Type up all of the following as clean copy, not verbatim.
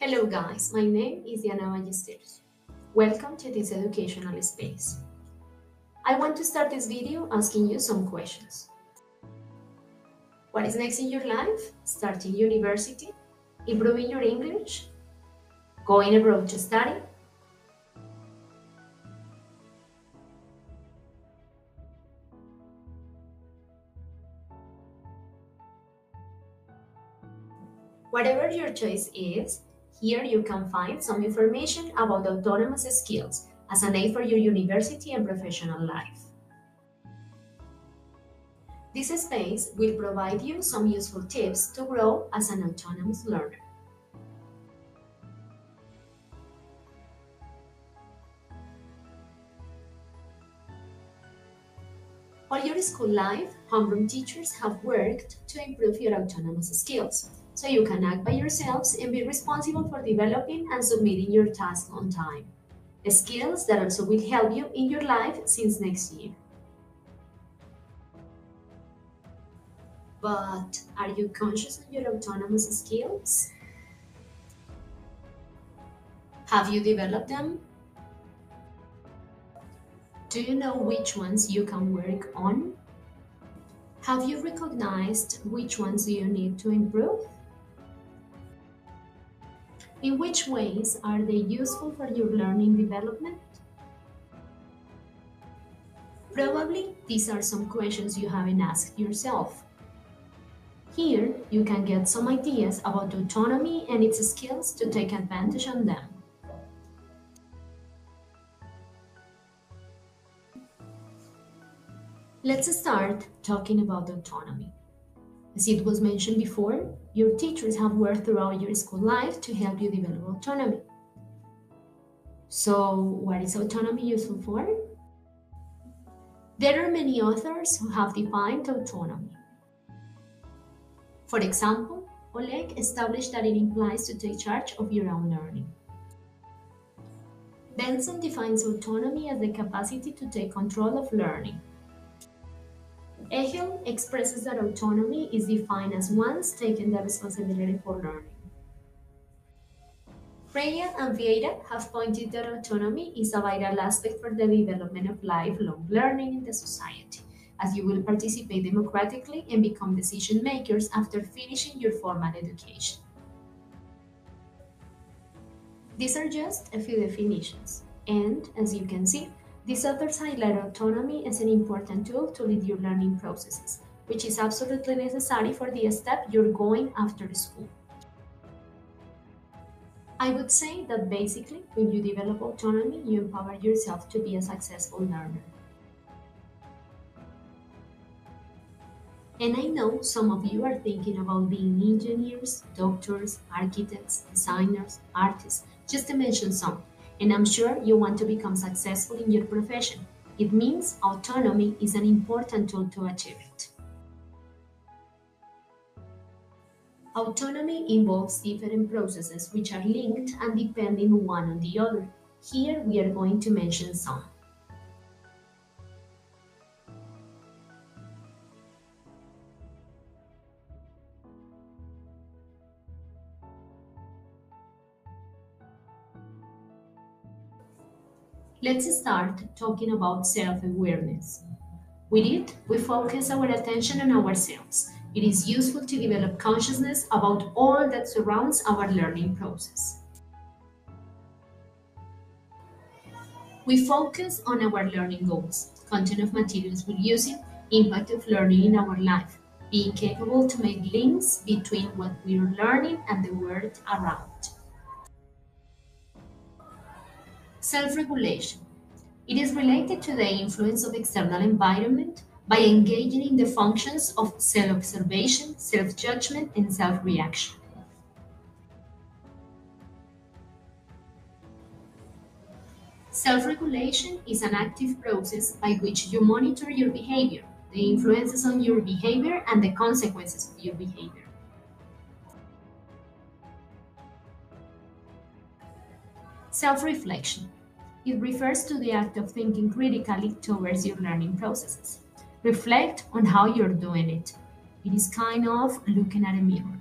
Hello guys, my name is Diana Ballesteros. Welcome to this educational space. I want to start this video asking you some questions. What is next in your life? Starting university? Improving your English? Going abroad to study? Whatever your choice is, here you can find some information about autonomous skills as an aid for your university and professional life. This space will provide you some useful tips to grow as an autonomous learner. All your school life, homeroom teachers have worked to improve your autonomous skills, so you can act by yourselves and be responsible for developing and submitting your tasks on time. Skills that also will help you in your life since next year. But are you conscious of your autonomous skills? Have you developed them? Do you know which ones you can work on? Have you recognized which ones you need to improve? In which ways are they useful for your learning development? Probably these are some questions you haven't asked yourself. Here, you can get some ideas about autonomy and its skills to take advantage of them. Let's start talking about autonomy. As it was mentioned before, your teachers have worked throughout your school life to help you develop autonomy. So, what is autonomy useful for? There are many authors who have defined autonomy. For example, Oleg established that it implies to take charge of your own learning. Benson defines autonomy as the capacity to take control of learning. Ehel expresses that autonomy is defined as one's taking the responsibility for learning. Freya and Vieira have pointed that autonomy is a vital aspect for the development of lifelong learning in the society, as you will participate democratically and become decision makers after finishing your formal education. These are just a few definitions, and as you can see, these authors highlight autonomy as an important tool to lead your learning processes, which is absolutely necessary for the step you're going after school. I would say that basically, when you develop autonomy, you empower yourself to be a successful learner. And I know some of you are thinking about being engineers, doctors, architects, designers, artists, just to mention some. And I'm sure you want to become successful in your profession. It means autonomy is an important tool to achieve it. Autonomy involves different processes which are linked and depending one on the other. Here we are going to mention some. Let's start talking about self-awareness. With it, we focus our attention on ourselves. It is useful to develop consciousness about all that surrounds our learning process. We focus on our learning goals, content of materials we're using, impact of learning in our life, being capable to make links between what we're learning and the world around. Self-regulation. It is related to the influence of external environment by engaging in the functions of self-observation, self-judgment, and self-reaction. Self-regulation is an active process by which you monitor your behavior, the influences on your behavior, and the consequences of your behavior. Self-reflection. It refers to the act of thinking critically towards your learning processes. Reflect on how you're doing it. It is kind of looking at a mirror.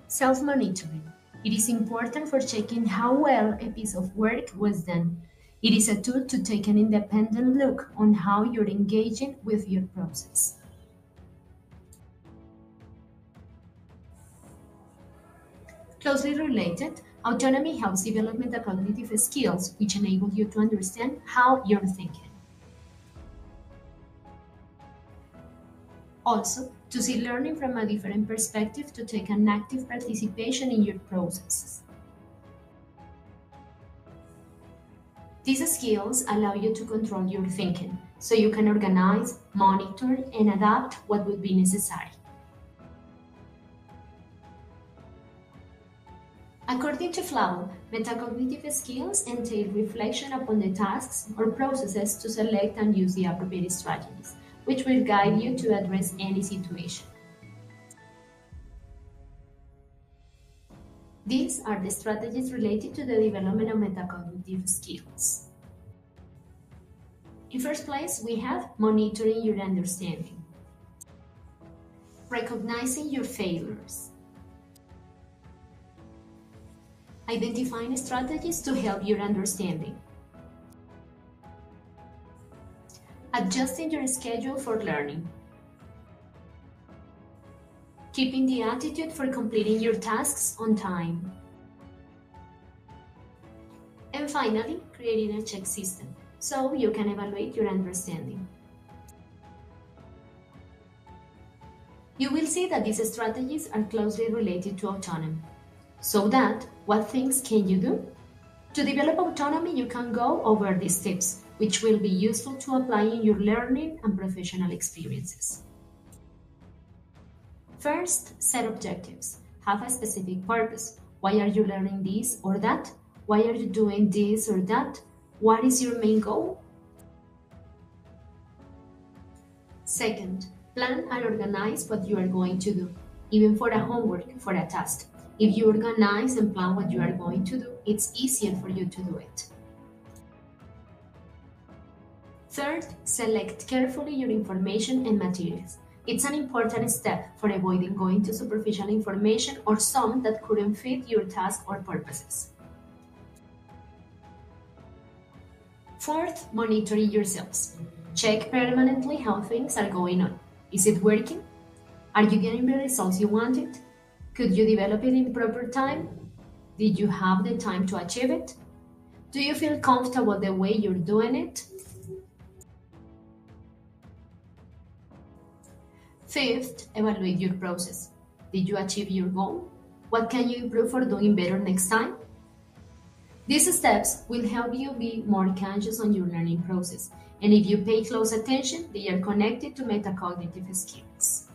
Self-monitoring. It is important for checking how well a piece of work was done. It is a tool to take an independent look on how you're engaging with your process. Closely related, autonomy helps develop metacognitive skills, which enable you to understand how you're thinking. Also, to see learning from a different perspective to take an active participation in your processes. These skills allow you to control your thinking, so you can organize, monitor, and adapt what would be necessary. According to Flau, metacognitive skills entail reflection upon the tasks or processes to select and use the appropriate strategies, which will guide you to address any situation. These are the strategies related to the development of metacognitive skills. In first place, we have monitoring your understanding, recognizing your failures, identifying strategies to help your understanding, adjusting your schedule for learning, keeping the attitude for completing your tasks on time, and finally, creating a check system so you can evaluate your understanding. You will see that these strategies are closely related to autonomy. So that, what things can you do? To develop autonomy, you can go over these tips, which will be useful to apply in your learning and professional experiences. First, set objectives. Have a specific purpose. Why are you learning this or that? Why are you doing this or that? What is your main goal? Second, plan and organize what you are going to do, even for a homework, for a task. If you organize and plan what you are going to do, it's easier for you to do it. Third, select carefully your information and materials. It's an important step for avoiding going to superficial information or some that couldn't fit your task or purposes. Fourth, monitoring yourselves. Check permanently how things are going on. Is it working? Are you getting the results you wanted? Could you develop it in proper time? Did you have the time to achieve it? Do you feel comfortable the way you're doing it? Fifth, evaluate your process. Did you achieve your goal? What can you improve for doing better next time? These steps will help you be more conscious on your learning process, and if you pay close attention, they are connected to metacognitive skills.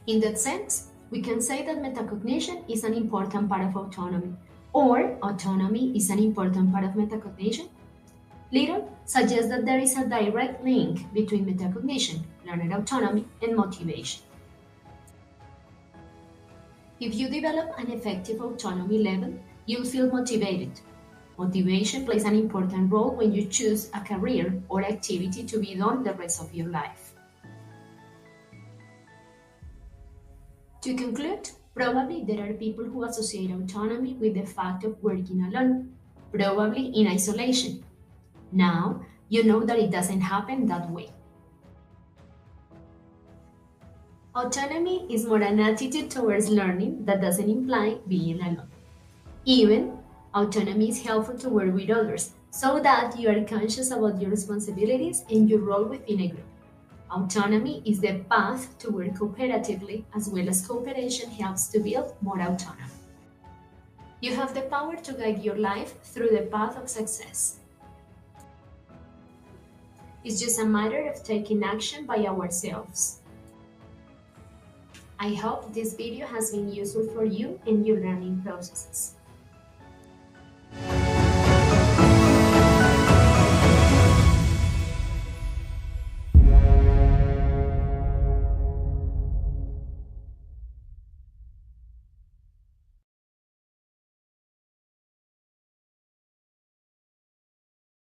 In that sense, we can say that metacognition is an important part of autonomy, or autonomy is an important part of metacognition. Little suggests that there is a direct link between metacognition, learner autonomy, and motivation. If you develop an effective autonomy level, you'll feel motivated. Motivation plays an important role when you choose a career or activity to be done the rest of your life. To conclude, probably there are people who associate autonomy with the fact of working alone, probably in isolation. Now, you know that it doesn't happen that way. Autonomy is more an attitude towards learning that doesn't imply being alone. Even, autonomy is helpful to work with others so that you are conscious about your responsibilities and your role within a group. Autonomy is the path to work cooperatively, as well as cooperation helps to build more autonomy. You have the power to guide your life through the path of success. It's just a matter of taking action by ourselves. I hope this video has been useful for you in your learning processes.